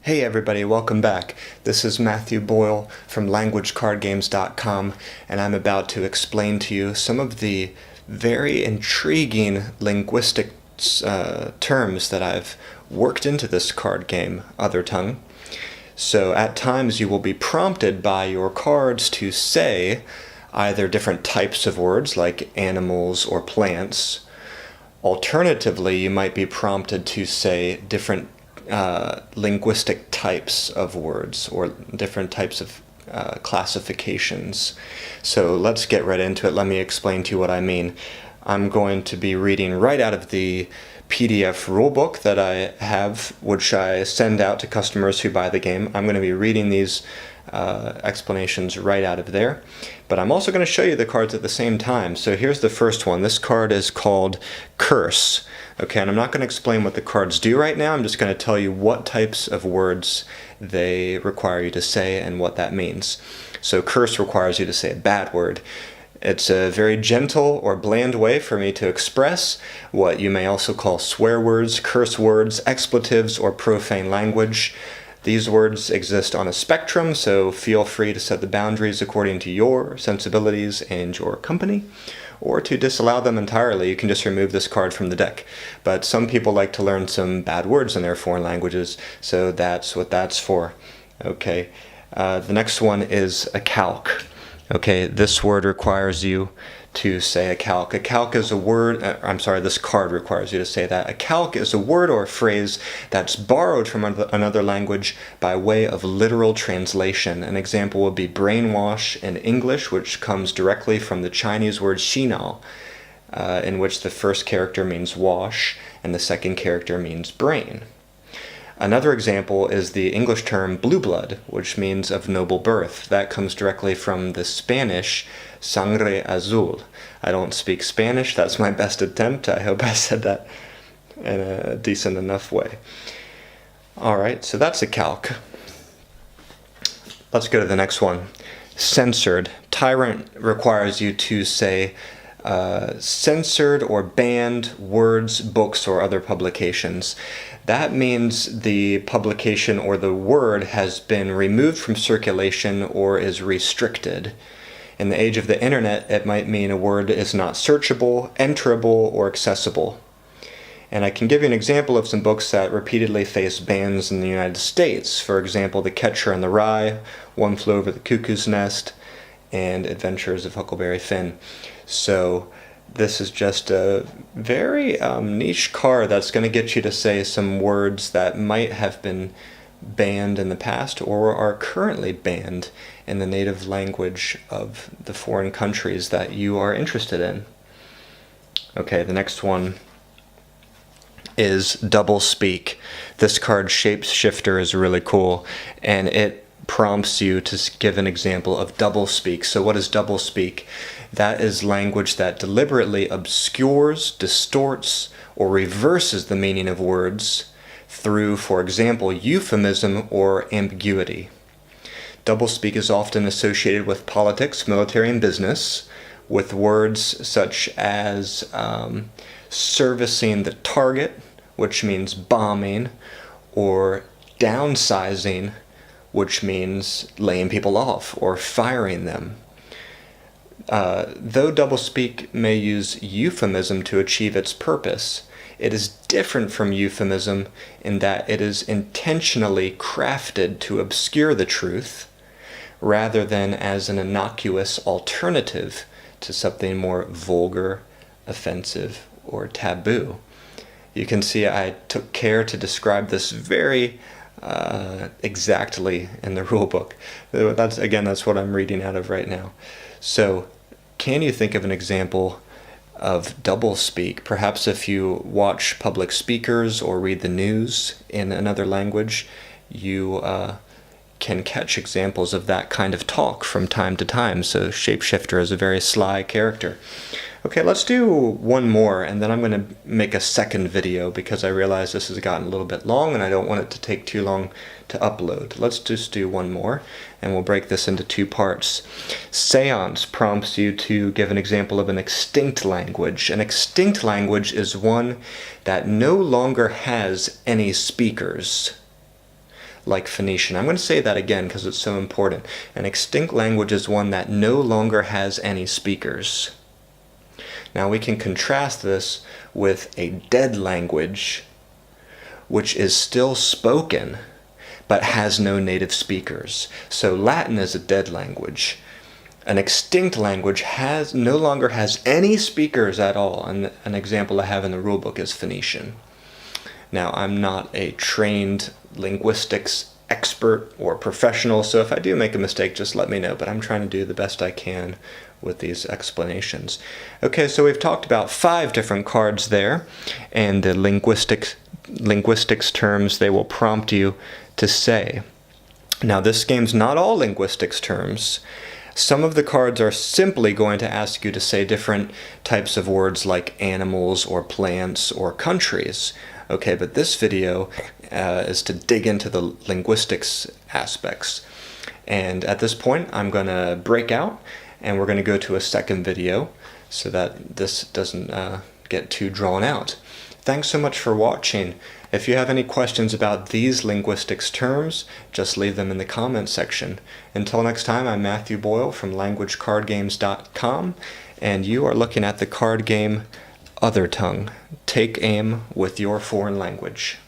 Hey everybody, welcome back. This is Matthew Boyle from LanguageCardGames.com, and I'm about to explain to you some of the very intriguing linguistic terms that I've worked into this card game, Othertongue. So at times you will be prompted by your cards to say either different types of words like animals or plants. Alternatively, you might be prompted to say different linguistic types of words or different types of classifications. So let's get right into it. Let me explain to you what I mean. I'm going to be reading right out of the PDF rulebook that I have, which I send out to customers who buy the game. I'm going to be reading these explanations right out of there, but I'm also going to show you the cards at the same time. So here's the first one. This card is called Curse. Okay, and I'm not going to explain what the cards do right now. I'm just going to tell you what types of words they require you to say and what that means. So Curse requires you to say a bad word. It's a very gentle or bland way for me to express what you may also call swear words, curse words, expletives, or profane language. These words exist on a spectrum, so feel free to set the boundaries according to your sensibilities and your company, or to disallow them entirely. You can just remove this card from the deck. But some people like to learn some bad words in their foreign languages, so that's what that's for. Okay, the next one is a calque. Okay, this word requires you to say a calque. A calque is a word, this card requires you to say that. A calque is a word or a phrase that's borrowed from another language by way of literal translation. An example would be brainwash in English, which comes directly from the Chinese word xinao, in which the first character means wash and the second character means brain. Another example is the English term blue blood, which means of noble birth. That comes directly from the Spanish sangre azul. I don't speak Spanish. That's my best attempt. I hope I said that in a decent enough way. Alright, so that's a calque. Let's go to the next one. Censored. Tyrant requires you to say censored or banned words, books, or other publications. That means the publication or the word has been removed from circulation or is restricted. In the age of the internet, it might mean a word is not searchable, enterable, or accessible. And I can give you an example of some books that repeatedly face bans in the United States. For example, The Catcher in the Rye, One Flew Over the Cuckoo's Nest, and Adventures of Huckleberry Finn. So this is just a very niche card that's going to get you to say some words that might have been banned in the past or are currently banned in the native language of the foreign countries that you are interested in. Okay, the next one is double speak. This card, Shapeshifter, is really cool, and it prompts you to give an example of double speak. So what is double speak? That is language that deliberately obscures, distorts, or reverses the meaning of words through, for example, euphemism or ambiguity. Doublespeak is often associated with politics, military, and business, with words such as servicing the target, which means bombing, or downsizing, which means laying people off or firing them. Though doublespeak may use euphemism to achieve its purpose, it is different from euphemism in that it is intentionally crafted to obscure the truth, rather than as an innocuous alternative to something more vulgar, offensive, or taboo. You can see I took care to describe this very exactly in the rulebook. That's what I'm reading out of right now. So, can you think of an example of doublespeak? Perhaps if you watch public speakers or read the news in another language, you can catch examples of that kind of talk from time to time. So Shapeshifter is a very sly character. Okay, let's do one more, and then I'm going to make a second video because I realize this has gotten a little bit long and I don't want it to take too long to upload. Let's just do one more, and we'll break this into two parts. Seance prompts you to give an example of an extinct language. An extinct language is one that no longer has any speakers. like Phoenician. I'm going to say that again because it's so important. An extinct language is one that no longer has any speakers. Now we can contrast this with a dead language, which is still spoken, but has no native speakers. So Latin is a dead language. An extinct language no longer has any speakers at all, and an example I have in the rulebook is Phoenician. Now, I'm not a trained linguistics expert or professional, so if I do make a mistake, just let me know, but I'm trying to do the best I can with these explanations. Okay, so we've talked about 5 different cards there, and the linguistics terms they will prompt you to say. Now, this game's not all linguistics terms. Some of the cards are simply going to ask you to say different types of words like animals or plants or countries. Okay, but this video is to dig into the linguistics aspects. And at this point, I'm going to break out, and we're going to go to a second video so that this doesn't get too drawn out. Thanks so much for watching. If you have any questions about these linguistics terms, just leave them in the comments section. Until next time, I'm Matthew Boyle from LanguageCardGames.com, and you are looking at the card game Othertongue. Take aim with your foreign language.